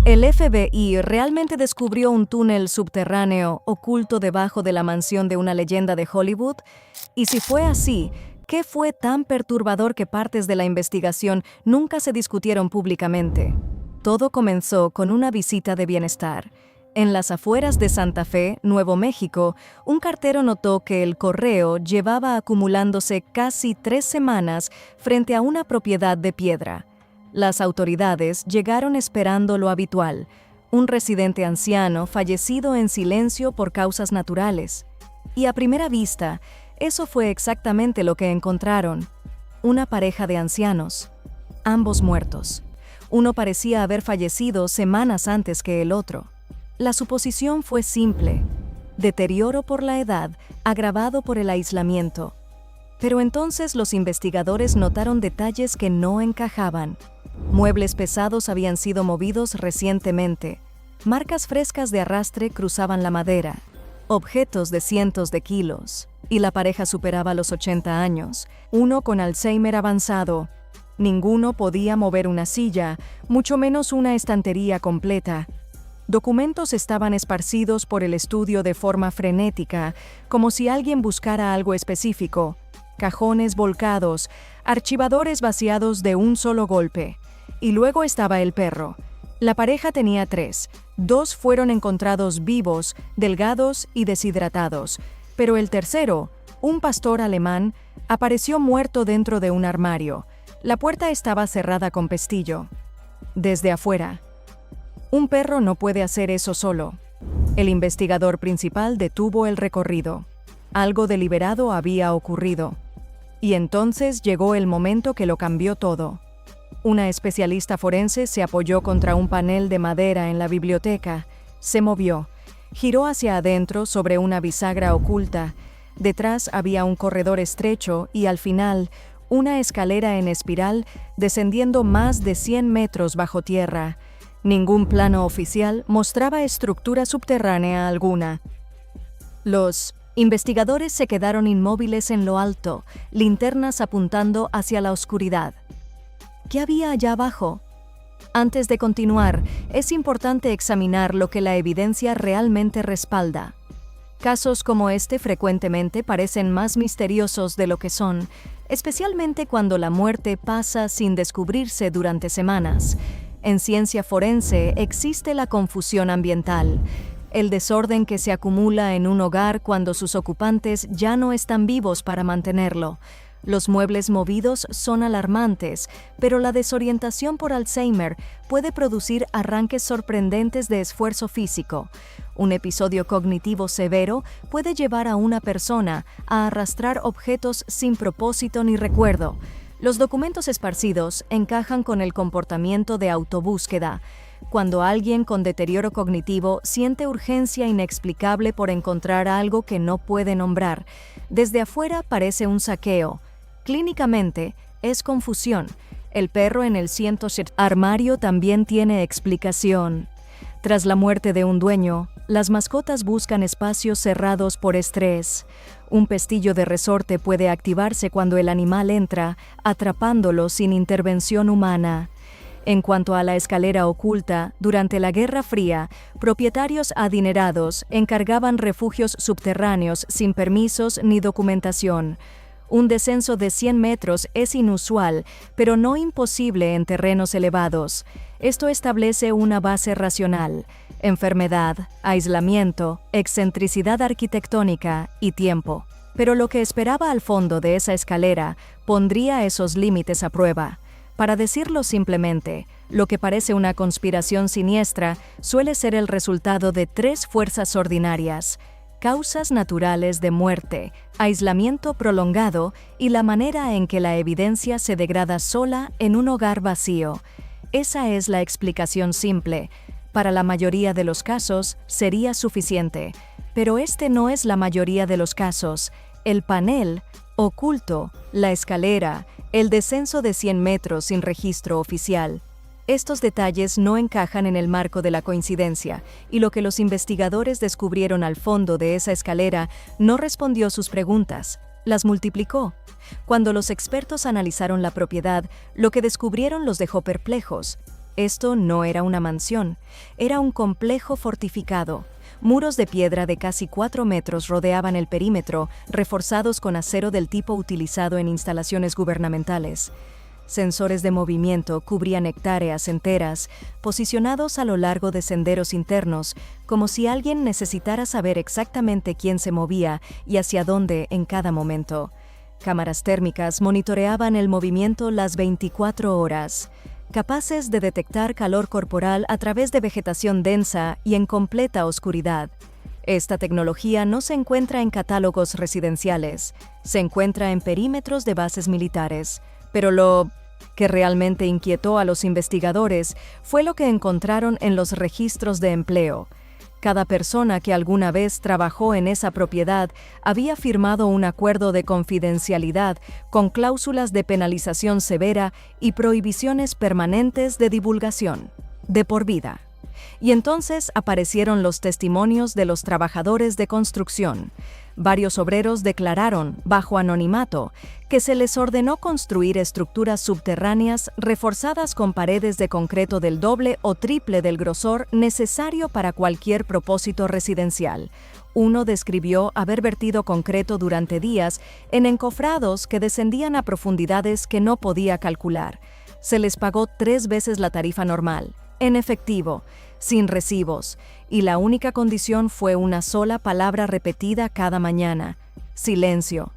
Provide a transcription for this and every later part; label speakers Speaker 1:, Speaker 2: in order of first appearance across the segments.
Speaker 1: ¿El FBI realmente descubrió un túnel subterráneo oculto debajo de la mansión de una leyenda de Hollywood? Y si fue así, ¿qué fue tan perturbador que partes de la investigación nunca se discutieron públicamente? Todo comenzó con una visita de bienestar. En las afueras de Santa Fe, Nuevo México, un cartero notó que el correo llevaba acumulándose casi 3 semanas frente a una propiedad de piedra. Las autoridades llegaron esperando lo habitual: un residente anciano fallecido en silencio por causas naturales. Y a primera vista, eso fue exactamente lo que encontraron: una pareja de ancianos, ambos muertos. Uno parecía haber fallecido semanas antes que el otro. La suposición fue simple: deterioro por la edad, agravado por el aislamiento. Pero entonces los investigadores notaron detalles que no encajaban. Muebles pesados habían sido movidos recientemente. Marcas frescas de arrastre cruzaban la madera. Objetos de cientos de kilos. Y la pareja superaba los 80 años. Uno con Alzheimer avanzado. Ninguno podía mover una silla, mucho menos una estantería completa. Documentos estaban esparcidos por el estudio de forma frenética, como si alguien buscara algo específico. Cajones volcados, archivadores vaciados de un solo golpe. Y luego estaba el perro. La pareja tenía 3. 2 fueron encontrados vivos, delgados y deshidratados. Pero el tercero, un pastor alemán, apareció muerto dentro de un armario. La puerta estaba cerrada con pestillo. Desde afuera. Un perro no puede hacer eso solo. El investigador principal detuvo el recorrido. Algo deliberado había ocurrido. Y entonces llegó el momento que lo cambió todo. Una especialista forense se apoyó contra un panel de madera en la biblioteca. Se movió. Giró hacia adentro sobre una bisagra oculta. Detrás había un corredor estrecho y al final, una escalera en espiral descendiendo más de 100 metros bajo tierra. Ningún plano oficial mostraba estructura subterránea alguna. Los investigadores se quedaron inmóviles en lo alto, linternas apuntando hacia la oscuridad. ¿Qué había allá abajo? Antes de continuar, es importante examinar lo que la evidencia realmente respalda. Casos como este frecuentemente parecen más misteriosos de lo que son, especialmente cuando la muerte pasa sin descubrirse durante semanas. En ciencia forense existe la confusión ambiental, el desorden que se acumula en un hogar cuando sus ocupantes ya no están vivos para mantenerlo. Los muebles movidos son alarmantes, pero la desorientación por Alzheimer puede producir arranques sorprendentes de esfuerzo físico. Un episodio cognitivo severo puede llevar a una persona a arrastrar objetos sin propósito ni recuerdo. Los documentos esparcidos encajan con el comportamiento de autobúsqueda. Cuando alguien con deterioro cognitivo siente urgencia inexplicable por encontrar algo que no puede nombrar. Desde afuera parece un saqueo. Clínicamente, es confusión. El perro en el armario también tiene explicación. Tras la muerte de un dueño, las mascotas buscan espacios cerrados por estrés. Un pestillo de resorte puede activarse cuando el animal entra, atrapándolo sin intervención humana. En cuanto a la escalera oculta, durante la Guerra Fría, propietarios adinerados encargaban refugios subterráneos sin permisos ni documentación. Un descenso de 100 metros es inusual, pero no imposible en terrenos elevados. Esto establece una base racional: enfermedad, aislamiento, excentricidad arquitectónica y tiempo. Pero lo que esperaba al fondo de esa escalera pondría esos límites a prueba. Para decirlo simplemente, lo que parece una conspiración siniestra suele ser el resultado de 3 fuerzas ordinarias: causas naturales de muerte, aislamiento prolongado y la manera en que la evidencia se degrada sola en un hogar vacío. Esa es la explicación simple. Para la mayoría de los casos sería suficiente, pero este no es la mayoría de los casos. El panel oculto, la escalera, el descenso de 100 metros sin registro oficial. Estos detalles no encajan en el marco de la coincidencia, y lo que los investigadores descubrieron al fondo de esa escalera no respondió sus preguntas, las multiplicó. Cuando los expertos analizaron la propiedad, lo que descubrieron los dejó perplejos. Esto no era una mansión, era un complejo fortificado. Muros de piedra de casi 4 metros rodeaban el perímetro, reforzados con acero del tipo utilizado en instalaciones gubernamentales. Sensores de movimiento cubrían hectáreas enteras, posicionados a lo largo de senderos internos, como si alguien necesitara saber exactamente quién se movía y hacia dónde en cada momento. Cámaras térmicas monitoreaban el movimiento las 24 horas, capaces de detectar calor corporal a través de vegetación densa y en completa oscuridad. Esta tecnología no se encuentra en catálogos residenciales, se encuentra en perímetros de bases militares, pero lo que realmente inquietó a los investigadores fue lo que encontraron en los registros de empleo. Cada persona que alguna vez trabajó en esa propiedad había firmado un acuerdo de confidencialidad con cláusulas de penalización severa y prohibiciones permanentes de divulgación, de por vida. Y entonces aparecieron los testimonios de los trabajadores de construcción. Varios obreros declararon, bajo anonimato, que se les ordenó construir estructuras subterráneas reforzadas con paredes de concreto del doble o triple del grosor necesario para cualquier propósito residencial. Uno describió haber vertido concreto durante días en encofrados que descendían a profundidades que no podía calcular. Se les pagó 3 veces la tarifa normal, en efectivo, sin recibos, y la única condición fue una sola palabra repetida cada mañana: silencio.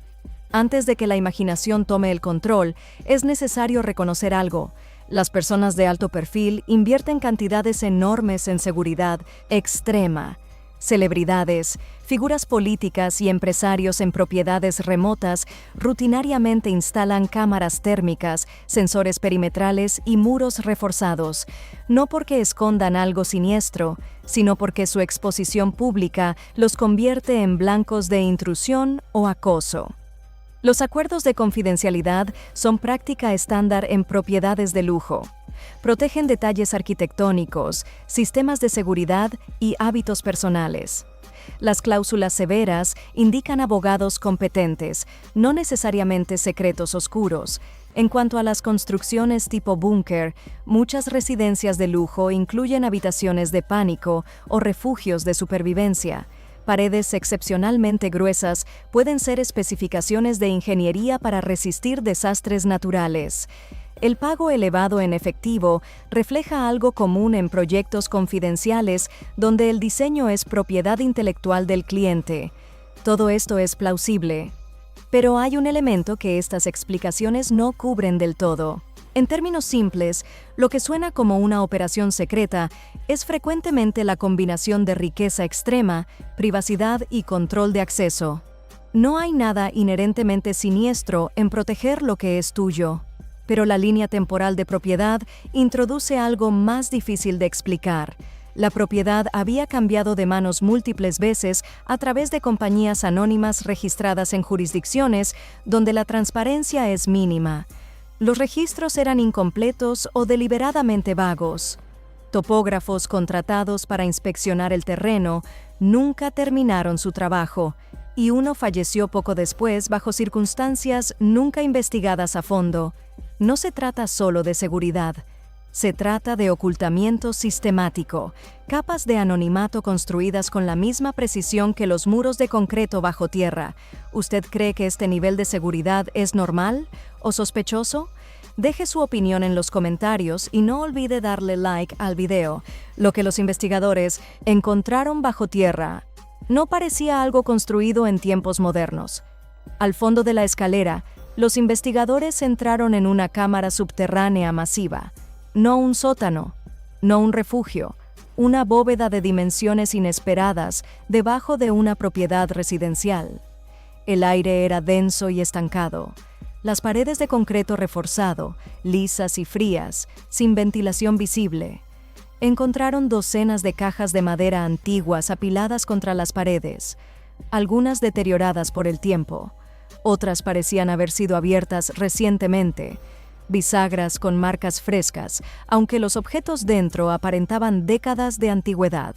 Speaker 1: Antes de que la imaginación tome el control, es necesario reconocer algo. Las personas de alto perfil invierten cantidades enormes en seguridad extrema. Celebridades, figuras políticas y empresarios en propiedades remotas rutinariamente instalan cámaras térmicas, sensores perimetrales y muros reforzados, no porque escondan algo siniestro, sino porque su exposición pública los convierte en blancos de intrusión o acoso. Los acuerdos de confidencialidad son práctica estándar en propiedades de lujo. Protegen detalles arquitectónicos, sistemas de seguridad y hábitos personales. Las cláusulas severas indican abogados competentes, no necesariamente secretos oscuros. En cuanto a las construcciones tipo búnker, muchas residencias de lujo incluyen habitaciones de pánico o refugios de supervivencia. Paredes excepcionalmente gruesas pueden ser especificaciones de ingeniería para resistir desastres naturales. El pago elevado en efectivo refleja algo común en proyectos confidenciales donde el diseño es propiedad intelectual del cliente. Todo esto es plausible, pero hay un elemento que estas explicaciones no cubren del todo. En términos simples, lo que suena como una operación secreta es frecuentemente la combinación de riqueza extrema, privacidad y control de acceso. No hay nada inherentemente siniestro en proteger lo que es tuyo. Pero la línea temporal de propiedad introduce algo más difícil de explicar. La propiedad había cambiado de manos múltiples veces a través de compañías anónimas registradas en jurisdicciones donde la transparencia es mínima. Los registros eran incompletos o deliberadamente vagos. Topógrafos contratados para inspeccionar el terreno nunca terminaron su trabajo, y uno falleció poco después bajo circunstancias nunca investigadas a fondo. No se trata solo de seguridad, se trata de ocultamiento sistemático, capas de anonimato construidas con la misma precisión que los muros de concreto bajo tierra. ¿Usted cree que este nivel de seguridad es normal o sospechoso? Deje su opinión en los comentarios y no olvide darle like al video. Lo que los investigadores encontraron bajo tierra no parecía algo construido en tiempos modernos. Al fondo de la escalera, los investigadores entraron en una cámara subterránea masiva. No un sótano, no un refugio, una bóveda de dimensiones inesperadas debajo de una propiedad residencial. El aire era denso y estancado. Las paredes de concreto reforzado, lisas y frías, sin ventilación visible. Encontraron docenas de cajas de madera antiguas apiladas contra las paredes, algunas deterioradas por el tiempo. Otras parecían haber sido abiertas recientemente. Bisagras con marcas frescas, aunque los objetos dentro aparentaban décadas de antigüedad.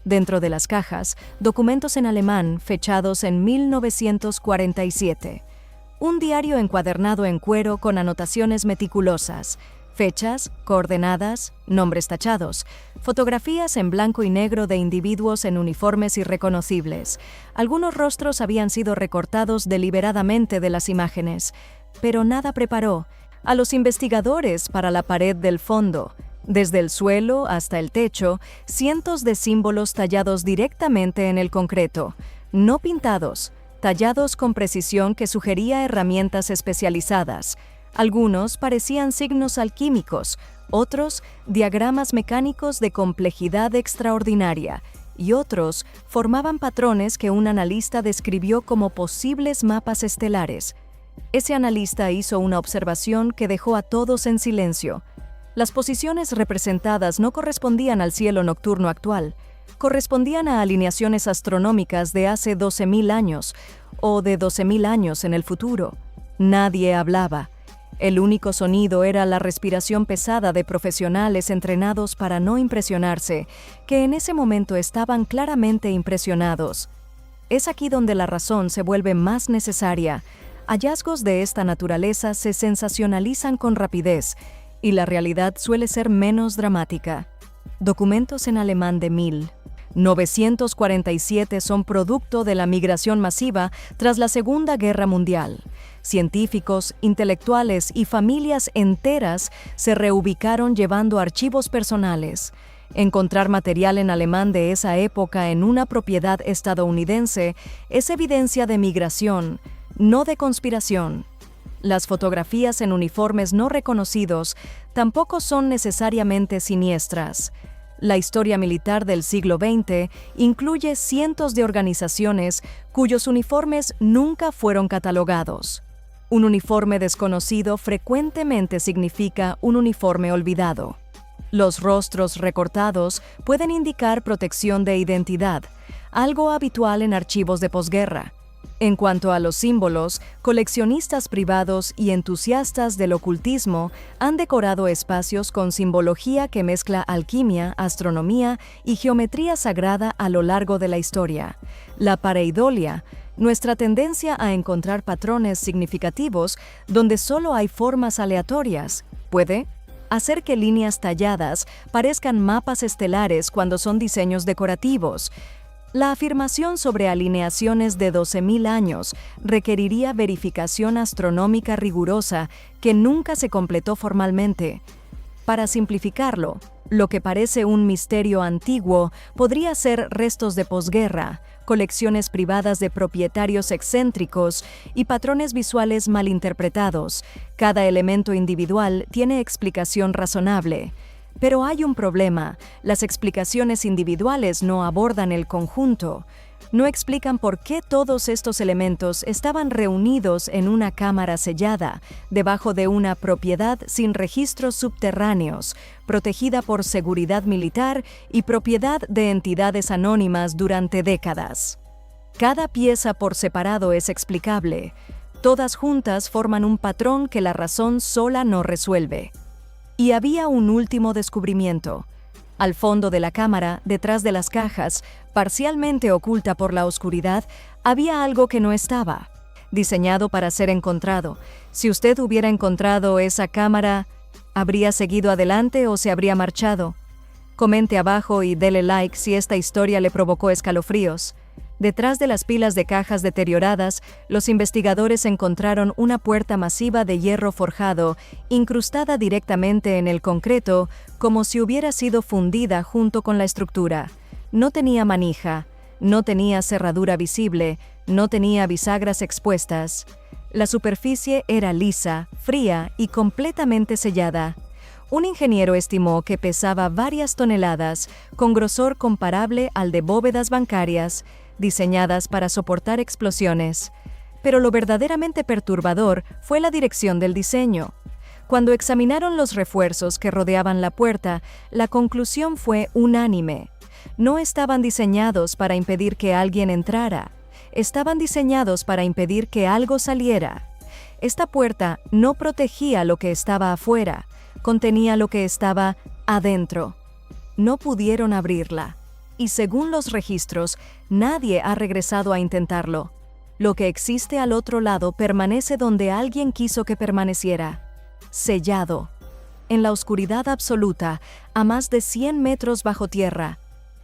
Speaker 1: Dentro de las cajas, documentos en alemán fechados en 1947. Un diario encuadernado en cuero con anotaciones meticulosas. Fechas, coordenadas, nombres tachados, fotografías en blanco y negro de individuos en uniformes irreconocibles. Algunos rostros habían sido recortados deliberadamente de las imágenes, pero nada preparó a los investigadores para la pared del fondo. Desde el suelo hasta el techo, cientos de símbolos tallados directamente en el concreto, no pintados, tallados con precisión que sugería herramientas especializadas. Algunos parecían signos alquímicos, otros diagramas mecánicos de complejidad extraordinaria, y otros formaban patrones que un analista describió como posibles mapas estelares. Ese analista hizo una observación que dejó a todos en silencio. Las posiciones representadas no correspondían al cielo nocturno actual, correspondían a alineaciones astronómicas de hace 12.000 años o de 12.000 años en el futuro. Nadie hablaba. El único sonido era la respiración pesada de profesionales entrenados para no impresionarse, que en ese momento estaban claramente impresionados. Es aquí donde la razón se vuelve más necesaria. Hallazgos de esta naturaleza se sensacionalizan con rapidez, y la realidad suele ser menos dramática. Documentos en alemán de 1947 son producto de la migración masiva tras la Segunda Guerra Mundial. Científicos, intelectuales y familias enteras se reubicaron llevando archivos personales. Encontrar material en alemán de esa época en una propiedad estadounidense es evidencia de migración, no de conspiración. Las fotografías en uniformes no reconocidos tampoco son necesariamente siniestras. La historia militar del siglo XX incluye cientos de organizaciones cuyos uniformes nunca fueron catalogados. Un uniforme desconocido frecuentemente significa un uniforme olvidado. Los rostros recortados pueden indicar protección de identidad, algo habitual en archivos de posguerra. En cuanto a los símbolos, coleccionistas privados y entusiastas del ocultismo han decorado espacios con simbología que mezcla alquimia, astronomía y geometría sagrada a lo largo de la historia. La pareidolia, nuestra tendencia a encontrar patrones significativos donde solo hay formas aleatorias, puede hacer que líneas talladas parezcan mapas estelares cuando son diseños decorativos. La afirmación sobre alineaciones de 12.000 años requeriría verificación astronómica rigurosa que nunca se completó formalmente. Para simplificarlo, lo que parece un misterio antiguo podría ser restos de posguerra, colecciones privadas de propietarios excéntricos y patrones visuales malinterpretados. Cada elemento individual tiene explicación razonable. Pero hay un problema: las explicaciones individuales no abordan el conjunto. No explican por qué todos estos elementos estaban reunidos en una cámara sellada, debajo de una propiedad sin registros subterráneos, protegida por seguridad militar y propiedad de entidades anónimas durante décadas. Cada pieza por separado es explicable. Todas juntas forman un patrón que la razón sola no resuelve. Y había un último descubrimiento. Al fondo de la cámara, detrás de las cajas, parcialmente oculta por la oscuridad, había algo que no estaba diseñado para ser encontrado. Si usted hubiera encontrado esa cámara, ¿habría seguido adelante o se habría marchado? Comente abajo y dele like si esta historia le provocó escalofríos. Detrás de las pilas de cajas deterioradas, los investigadores encontraron una puerta masiva de hierro forjado, incrustada directamente en el concreto, como si hubiera sido fundida junto con la estructura. No tenía manija, no tenía cerradura visible, no tenía bisagras expuestas. La superficie era lisa, fría y completamente sellada. Un ingeniero estimó que pesaba varias toneladas, con grosor comparable al de bóvedas bancarias, diseñadas para soportar explosiones. Pero lo verdaderamente perturbador fue la dirección del diseño. Cuando examinaron los refuerzos que rodeaban la puerta, la conclusión fue unánime. No estaban diseñados para impedir que alguien entrara. Estaban diseñados para impedir que algo saliera. Esta puerta no protegía lo que estaba afuera, contenía lo que estaba adentro. No pudieron abrirla. Y según los registros, nadie ha regresado a intentarlo. Lo que existe al otro lado permanece donde alguien quiso que permaneciera: sellado. en la oscuridad absoluta, a más de 100 metros bajo tierra.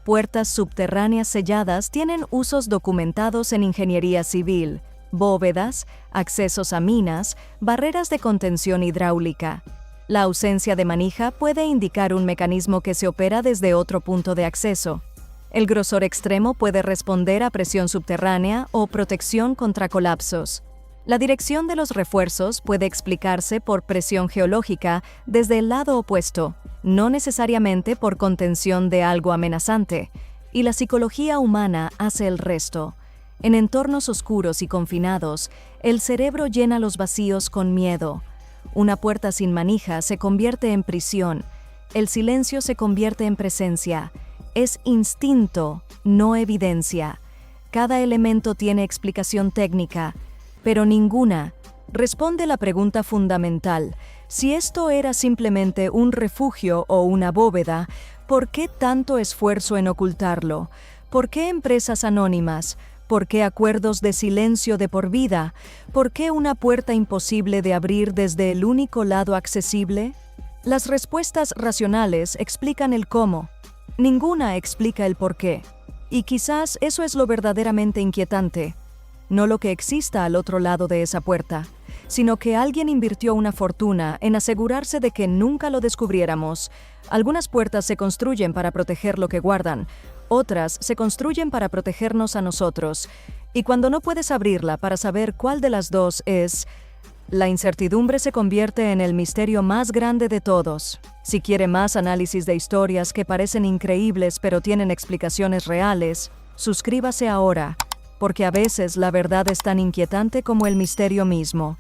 Speaker 1: Puertas subterráneas selladas tienen usos documentados en ingeniería civil, bóvedas, accesos a minas, barreras de contención hidráulica. La ausencia de manija puede indicar un mecanismo que se opera desde otro punto de acceso. El grosor extremo puede responder a presión subterránea o protección contra colapsos. La dirección de los refuerzos puede explicarse por presión geológica desde el lado opuesto, no necesariamente por contención de algo amenazante, y la psicología humana hace el resto. En entornos oscuros y confinados, el cerebro llena los vacíos con miedo. Una puerta sin manija se convierte en prisión. El silencio se convierte en presencia. Es instinto, no evidencia. Cada elemento tiene explicación técnica, pero ninguna responde la pregunta fundamental. Si esto era simplemente un refugio o una bóveda, ¿por qué tanto esfuerzo en ocultarlo? ¿Por qué empresas anónimas? ¿Por qué acuerdos de silencio de por vida? ¿Por qué una puerta imposible de abrir desde el único lado accesible? Las respuestas racionales explican el cómo. Ninguna explica el por qué. Y quizás eso es lo verdaderamente inquietante. No lo que exista al otro lado de esa puerta, sino que alguien invirtió una fortuna en asegurarse de que nunca lo descubriéramos. Algunas puertas se construyen para proteger lo que guardan, otras se construyen para protegernos a nosotros. Y cuando no puedes abrirla para saber cuál de las dos es, la incertidumbre se convierte en el misterio más grande de todos. Si quiere más análisis de historias que parecen increíbles pero tienen explicaciones reales, suscríbase ahora, porque a veces la verdad es tan inquietante como el misterio mismo.